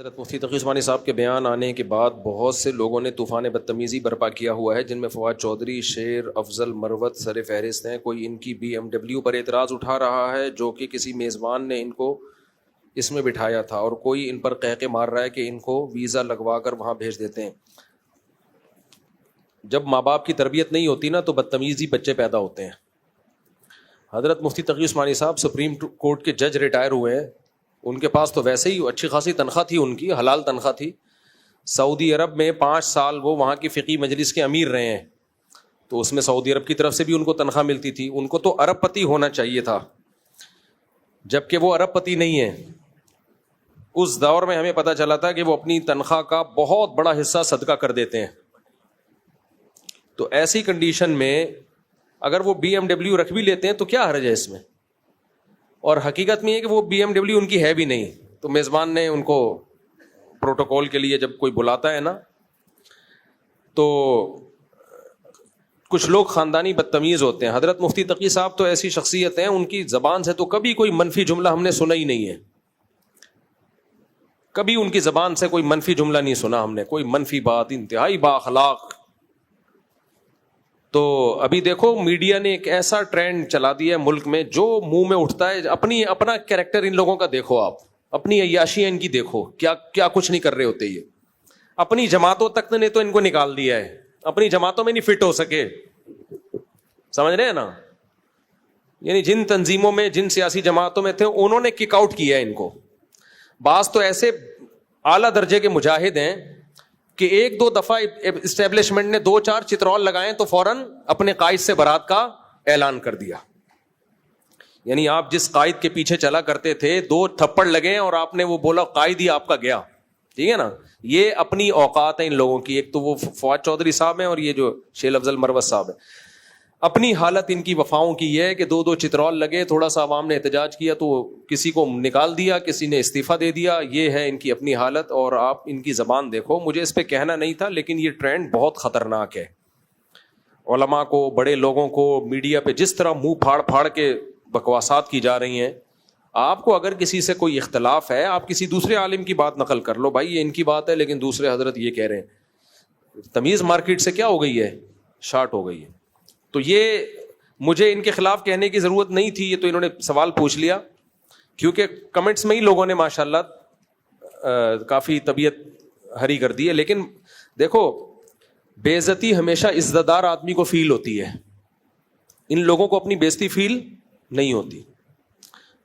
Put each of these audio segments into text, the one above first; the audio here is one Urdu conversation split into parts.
حضرت مفتی تقی عثمانی صاحب کے بیان آنے کے بعد بہت سے لوگوں نے طوفان بدتمیزی برپا کیا ہوا ہے، جن میں فواد چودھری، شیر افضل، مروت سر فہرست ہیں۔ کوئی ان کی BMW پر اعتراض اٹھا رہا ہے جو کہ کسی میزبان نے ان کو اس میں بٹھایا تھا، اور کوئی ان پر قہقے مار رہا ہے کہ ان کو ویزا لگوا کر وہاں بھیج دیتے ہیں۔ جب ماں باپ کی تربیت نہیں ہوتی نا تو بدتمیزی بچے پیدا ہوتے ہیں۔ حضرت مفتی تقی عثمانی صاحب سپریم کورٹ کے جج ریٹائر ہوئے ہیں، ان کے پاس تو ویسے ہی اچھی خاصی تنخواہ تھی، ان کی حلال تنخواہ تھی۔ سعودی عرب میں 5 سال وہ وہاں کی فقی مجلس کے امیر رہے ہیں، تو اس میں سعودی عرب کی طرف سے بھی ان کو تنخواہ ملتی تھی۔ ان کو تو ارب پتی ہونا چاہیے تھا، جبکہ وہ ارب پتی نہیں ہے۔ اس دور میں ہمیں پتہ چلا تھا کہ وہ اپنی تنخواہ کا بہت بڑا حصہ صدقہ کر دیتے ہیں۔ تو ایسی کنڈیشن میں اگر وہ BMW رکھ بھی لیتے ہیں تو کیا حرج ہے اس میں؟ اور حقیقت میں یہ کہ وہ BMW ان کی ہے بھی نہیں، تو میزبان نے ان کو پروٹوکول کے لیے جب کوئی بلاتا ہے نا، تو کچھ لوگ خاندانی بدتمیز ہوتے ہیں۔ حضرت مفتی تقی صاحب تو ایسی شخصیت ہیں، ان کی زبان سے تو کبھی کوئی منفی جملہ ہم نے سنا ہی نہیں ہے، کبھی ان کی زبان سے کوئی منفی جملہ نہیں سنا ہم نے، کوئی منفی بات، انتہائی با اخلاق۔ تو ابھی دیکھو میڈیا نے ایک ایسا ٹرینڈ چلا دیا ہے ملک میں، جو منہ میں اٹھتا ہے اپنا کریکٹر ان لوگوں کا دیکھو، آپ اپنی عیاشیاں ان کی دیکھو، کیا کچھ نہیں کر رہے ہوتے یہ۔ اپنی جماعتوں تک نے تو ان کو نکال دیا ہے، اپنی جماعتوں میں نہیں فٹ ہو سکے، سمجھ رہے ہیں نا؟ یعنی جن تنظیموں میں، جن سیاسی جماعتوں میں تھے، انہوں نے کک آؤٹ کیا ہے ان کو۔ بعض تو ایسے اعلیٰ درجے کے مجاہد ہیں کہ 1-2 دفعہ اسٹیبلشمنٹ نے 2-4 چترول لگائیں تو فوراً اپنے قائد سے برات کا اعلان کر دیا۔ یعنی آپ جس قائد کے پیچھے چلا کرتے تھے، 2 تھپڑ لگے اور آپ نے وہ بولا قائد ہی آپ کا گیا، ٹھیک ہے نا؟ یہ اپنی اوقات ہیں ان لوگوں کی۔ ایک تو وہ فواد چودھری صاحب ہیں، اور یہ جو شیل افضل مروت صاحب ہیں۔ اپنی حالت ان کی وفاؤں کی یہ ہے کہ 2 چترول لگے، تھوڑا سا عوام نے احتجاج کیا تو کسی کو نکال دیا، کسی نے استعفیٰ دے دیا۔ یہ ہے ان کی اپنی حالت، اور آپ ان کی زبان دیکھو۔ مجھے اس پہ کہنا نہیں تھا، لیکن یہ ٹرینڈ بہت خطرناک ہے۔ علماء کو، بڑے لوگوں کو میڈیا پہ جس طرح منہ پھاڑ پھاڑ کے بکواسات کی جا رہی ہیں۔ آپ کو اگر کسی سے کوئی اختلاف ہے، آپ کسی دوسرے عالم کی بات نقل کر لو، بھائی یہ ان کی بات ہے لیکن دوسرے حضرت یہ کہہ رہے ہیں۔ تمیز مارکیٹ سے کیا ہو گئی ہے؟ شارٹ ہو گئی ہے۔ تو یہ مجھے ان کے خلاف کہنے کی ضرورت نہیں تھی، یہ تو انہوں نے سوال پوچھ لیا، کیونکہ کمنٹس میں ہی لوگوں نے ماشاءاللہ کافی طبیعت ہری کر دی ہے۔ لیکن دیکھو، بے عزتی ہمیشہ عزت دار آدمی کو فیل ہوتی ہے، ان لوگوں کو اپنی بے عزتی فیل نہیں ہوتی۔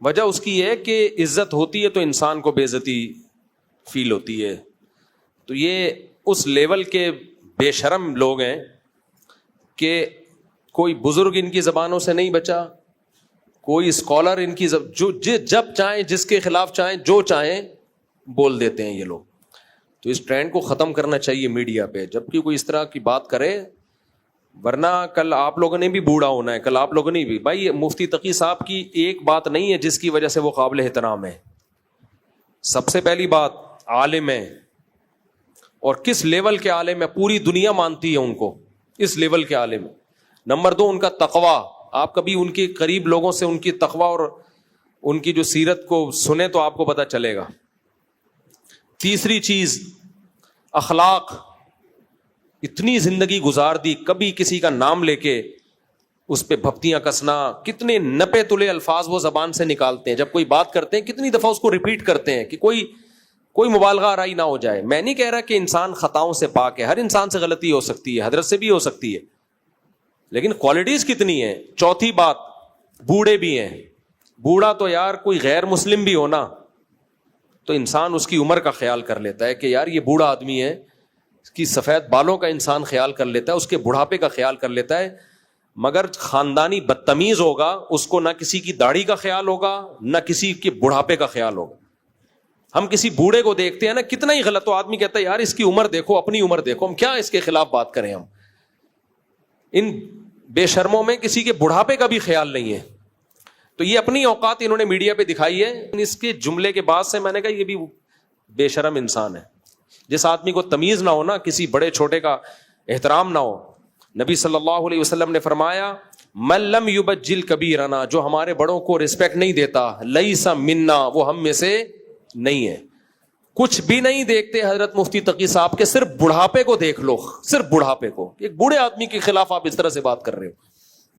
وجہ اس کی ہے کہ عزت ہوتی ہے تو انسان کو بے عزتی فیل ہوتی ہے۔ تو یہ اس لیول کے بے شرم لوگ ہیں کہ کوئی بزرگ ان کی زبانوں سے نہیں بچا، کوئی اسکالر ان کی جب چاہیں، جس کے خلاف چاہیں، جو چاہیں بول دیتے ہیں یہ لوگ۔ تو اس ٹرینڈ کو ختم کرنا چاہیے میڈیا پہ، جب کہ کوئی اس طرح کی بات کرے، ورنہ کل آپ لوگوں نے بھی بوڑھا ہونا ہے، کل آپ لوگوں نے بھی۔ بھائی مفتی تقی صاحب کی ایک بات نہیں ہے جس کی وجہ سے وہ قابل احترام ہے۔ سب سے پہلی بات، عالم ہے، اور کس لیول کے عالم ہے، پوری دنیا مانتی ہے ان کو، اس لیول کے عالم ہے۔ نمبر 2، ان کا تقوی۔ آپ کبھی ان کے قریب لوگوں سے ان کی تقوی اور ان کی جو سیرت کو سنیں تو آپ کو پتہ چلے گا۔ تیسری چیز، اخلاق۔ اتنی زندگی گزار دی، کبھی کسی کا نام لے کے اس پہ بھپتیاں کسنا، کتنے نپے تلے الفاظ وہ زبان سے نکالتے ہیں، جب کوئی بات کرتے ہیں کتنی دفعہ اس کو ریپیٹ کرتے ہیں کہ کوئی مبالغہ آرائی نہ ہو جائے۔ میں نہیں کہہ رہا کہ انسان خطاؤں سے پاک ہے، ہر انسان سے غلطی ہو سکتی ہے، حضرت سے بھی ہو سکتی ہے، لیکن کوالٹیز کتنی ہیں۔ چوتھی بات، بوڑھے بھی ہیں۔ بوڑھا تو یار کوئی غیر مسلم بھی ہونا تو انسان اس کی عمر کا خیال کر لیتا ہے کہ یار یہ بوڑھا آدمی ہے، اس کی سفید بالوں کا انسان خیال کر لیتا ہے، اس کے بڑھاپے کا خیال کر لیتا ہے۔ مگر خاندانی بدتمیز ہوگا، اس کو نہ کسی کی داڑھی کا خیال ہوگا، نہ کسی کے بڑھاپے کا خیال ہوگا۔ ہم کسی بوڑھے کو دیکھتے ہیں نا، کتنا ہی غلط ہو، آدمی کہتا ہے یار اس کی عمر دیکھو، اپنی عمر دیکھو، ہم کیا اس کے خلاف بات کریں۔ ہم ان بے شرموں میں کسی کے بڑھاپے کا بھی خیال نہیں ہے۔ تو یہ اپنی اوقات انہوں نے میڈیا پہ دکھائی ہے۔ اس کے جملے کے بعد سے میں نے کہا یہ بھی بے شرم انسان ہے۔ جس آدمی کو تمیز نہ ہو نا، کسی بڑے چھوٹے کا احترام نہ ہو۔ نبی صلی اللہ علیہ وسلم نے فرمایا، من لم یبجل کبیرنا، جو ہمارے بڑوں کو رسپیکٹ نہیں دیتا، لیس منا، وہ ہم میں سے نہیں ہے۔ کچھ بھی نہیں دیکھتے حضرت مفتی تقی صاحب کے, صرف بڑھاپے کو دیکھ لو, صرف بڑھاپے کو. ایک بوڑھے آدمی کے خلاف آپ اس طرح سے بات کر رہے ہو.